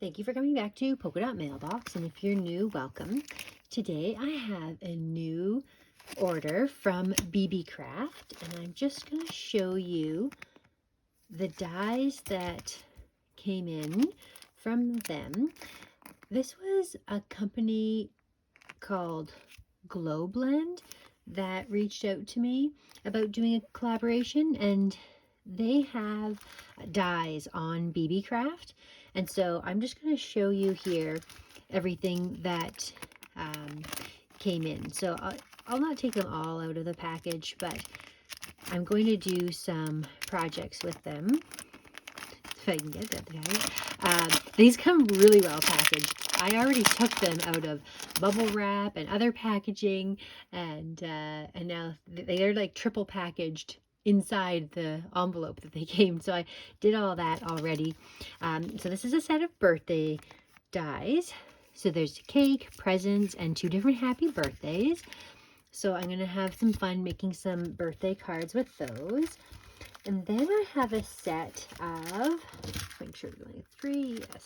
Thank you for coming back to Polka Dot Mailbox, and if you're new, welcome. Today I have a new order from BeeBeeCraft, and I'm just going to show you the dies that came in from them. This was a company called Globeland that reached out to me about doing a collaboration, and they have dies on BeeBeeCraft. And so I'm just going to show you here everything that came in. So I'll not take them all out of the package, but I'm going to do some projects with them. If I can get that, guys. These come really well packaged. I already took them out of bubble wrap and other packaging, and now they're like triple packaged inside the envelope that they came. So I did all that already. So this is a set of birthday dies. So there's a cake, presents, and 2 different happy birthdays. So I'm going to have some fun making some birthday cards with those. And then I have a set of, make sure there's only 3, yes.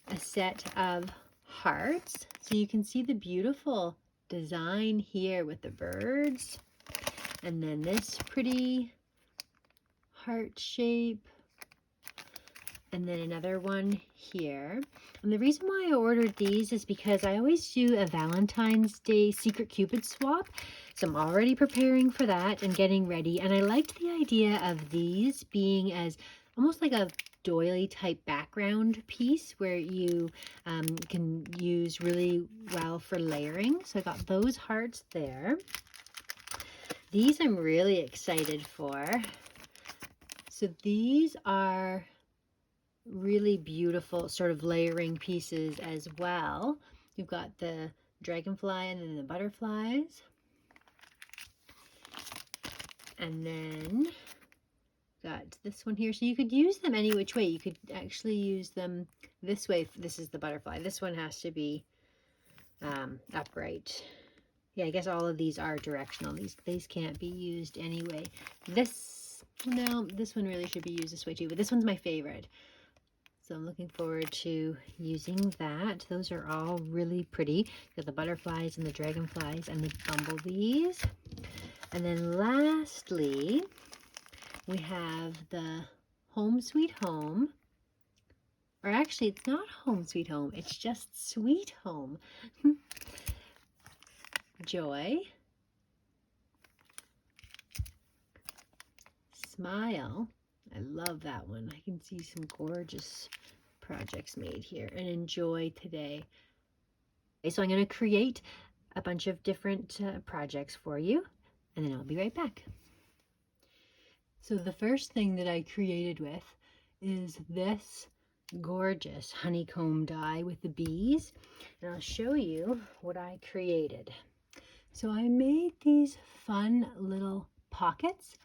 A set of hearts. So you can see the beautiful design here with the birds. And then this pretty heart shape. And then another one here. And the reason why I ordered these is because I always do a Valentine's Day Secret Cupid swap. So I'm already preparing for that and getting ready. And I liked the idea of these being as almost like a doily type background piece where you can use really well for layering. So I got those hearts there. These I'm really excited for. So these are really beautiful sort of layering pieces as well. You've got the dragonfly and then the butterflies. And then got this one here. So you could use them any which way. You could actually use them this way. This is the butterfly. This one has to be upright. Yeah, I guess all of these are directional. These can't be used anyway. This one really should be used this way too, but this one's my favorite. So I'm looking forward to using that. Those are all really pretty. You got the butterflies and the dragonflies and the bumblebees. And then lastly, we have the Home Sweet Home. Or actually, it's not Home Sweet Home. It's just Sweet Home. Joy. Smile. I love that one. I can see some gorgeous projects made here. And Enjoy Today. Okay, so I'm going to create a bunch of different projects for you, and then I'll be right back. So the first thing that I created with is this gorgeous honeycomb die with the bees, and I'll show you what I created. So I made these fun little pockets.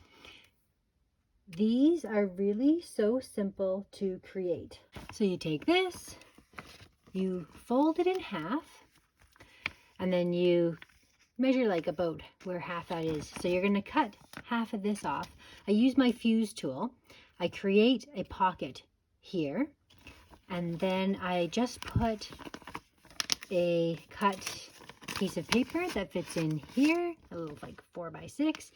These are really so simple to create. So you take this, you fold it in half, and then you measure like about where half that is. So you're going to cut half of this off. I use my fuse tool. I create a pocket here, and then I just put a cut piece of paper that fits in here, a little like 4x6,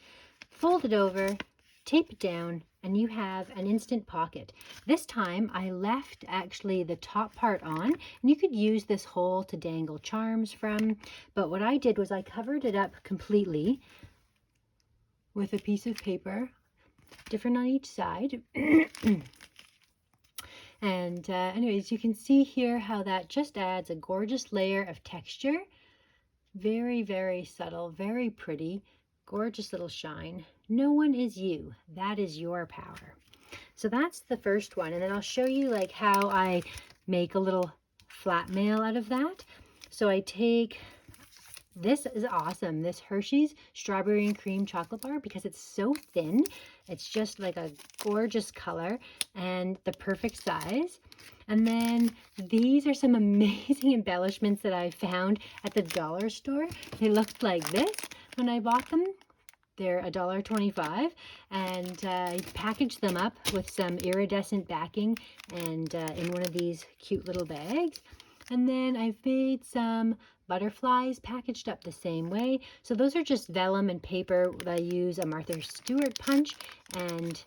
fold it over, tape it down, and you have an instant pocket. This time I left actually the top part on, and you could use this hole to dangle charms from, but what I did was I covered it up completely with a piece of paper, different on each side. And anyways, you can see here how that just adds a gorgeous layer of texture. Very, very subtle, very pretty, gorgeous little shine. No one is you. That is your power. So that's the first one. And then I'll show you like how I make a little flat mail out of that. So I take, this is awesome, this Hershey's strawberry and cream chocolate bar, because it's so thin. It's just like a gorgeous color and the perfect size. And then these are some amazing embellishments that I found at the dollar store. They looked like this when I bought them. They're $1.25, and I packaged them up with some iridescent backing and in one of these cute little bags. And then I've made some butterflies packaged up the same way. So those are just vellum and paper. I use a Martha Stewart punch, and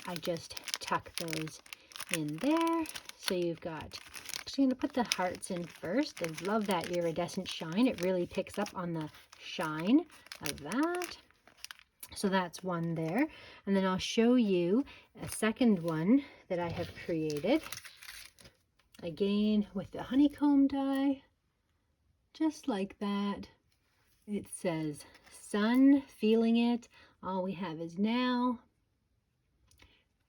I just tuck those in there. So you've got, actually I'm going to put the hearts in first. I love that iridescent shine. It really picks up on the shine of that. So that's one there. And then I'll show you a second one that I have created. Again, with the honeycomb die, just like that. It says, sun, feeling it. All we have is now.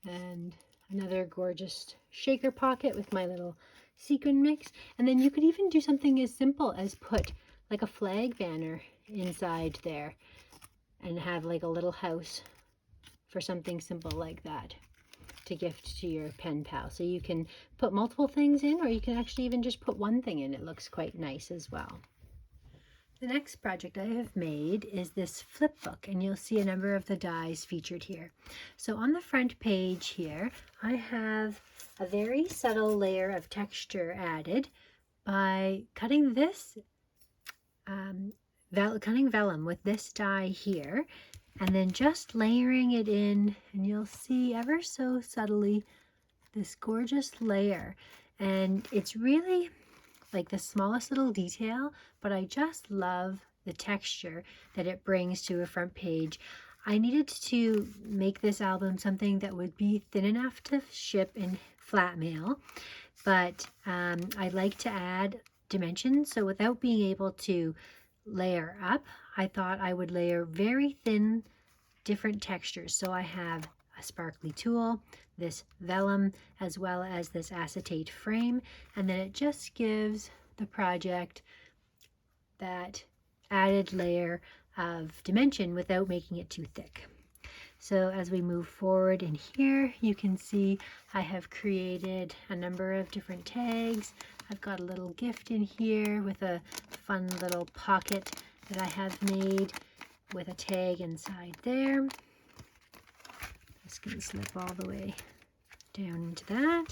And another gorgeous shaker pocket with my little sequin mix. And then you could even do something as simple as put like a flag banner inside there and have like a little house for something simple like that to gift to your pen pal. So you can put multiple things in, or you can actually even just put one thing in. It looks quite nice as well. The next project I have made is this flip book, and you'll see a number of the dies featured here. So on the front page here, I have a very subtle layer of texture added by cutting this cutting vellum with this die here, and then just layering it in, and you'll see ever so subtly this gorgeous layer. And it's really like the smallest little detail, but I just love the texture that it brings to a front page. I needed to make this album something that would be thin enough to ship in flat mail, but I like to add dimensions. So without being able to layer up, I thought I would layer very thin different textures. So I have a sparkly tulle, this vellum, as well as this acetate frame, and then it just gives the project that added layer of dimension without making it too thick. So as we move forward in here, you can see I have created a number of different tags. I've got a little gift in here with a fun little pocket that I have made with a tag inside there. Just going to slip all the way down into that.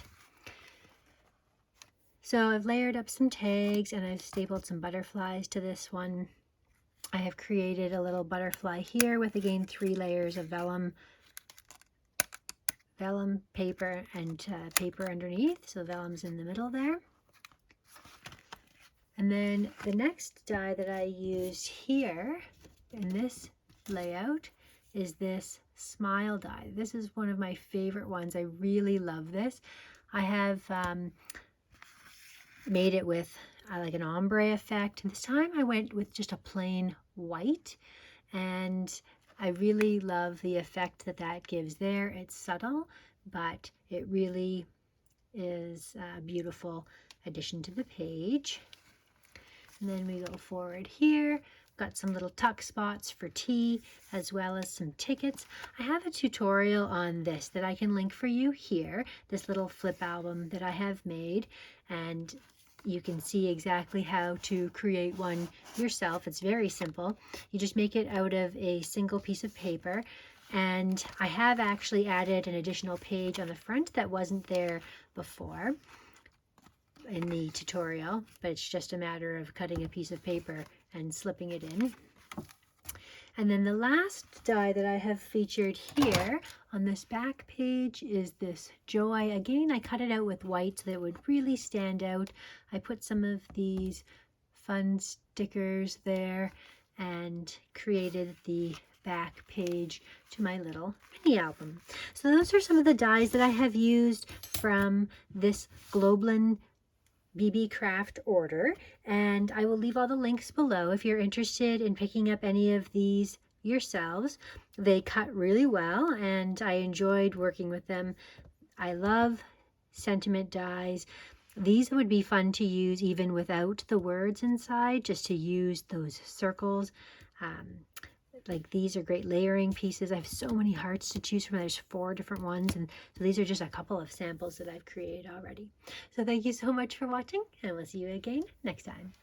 So I've layered up some tags, and I've stapled some butterflies to this one. I have created a little butterfly here with, again, 3 layers of vellum paper and paper underneath. So vellum's in the middle there. And then the next die that I used here in this layout is this smile die. This is one of my favorite ones. I really love this. I have made it with like an ombre effect. This time I went with just a plain white, and I really love the effect that that gives there. It's subtle, but it really is a beautiful addition to the page. And then we go forward here. Got some little tuck spots for tea, as well as some tickets. I have a tutorial on this that I can link for you here, this little flip album that I have made, and you can see exactly how to create one yourself. It's very simple. You just make it out of a single piece of paper, and I have actually added an additional page on the front that wasn't there before in the tutorial, but it's just a matter of cutting a piece of paper and slipping it in. And then the last die that I have featured here on this back page is this Joy. Again, I cut it out with white so that it would really stand out. I put some of these fun stickers there and created the back page to my little mini album. So those are some of the dies that I have used from this Globeland BeeBeeCraft order, and I will leave all the links below if you're interested in picking up any of these yourselves. They cut really well, and I enjoyed working with them. I love sentiment dies. These would be fun to use even without the words inside, just to use those circles. Like these are great layering pieces. I have so many hearts to choose from. There's 4 different ones, and so these are just a couple of samples that I've created already. So thank you so much for watching, and we'll see you again next time.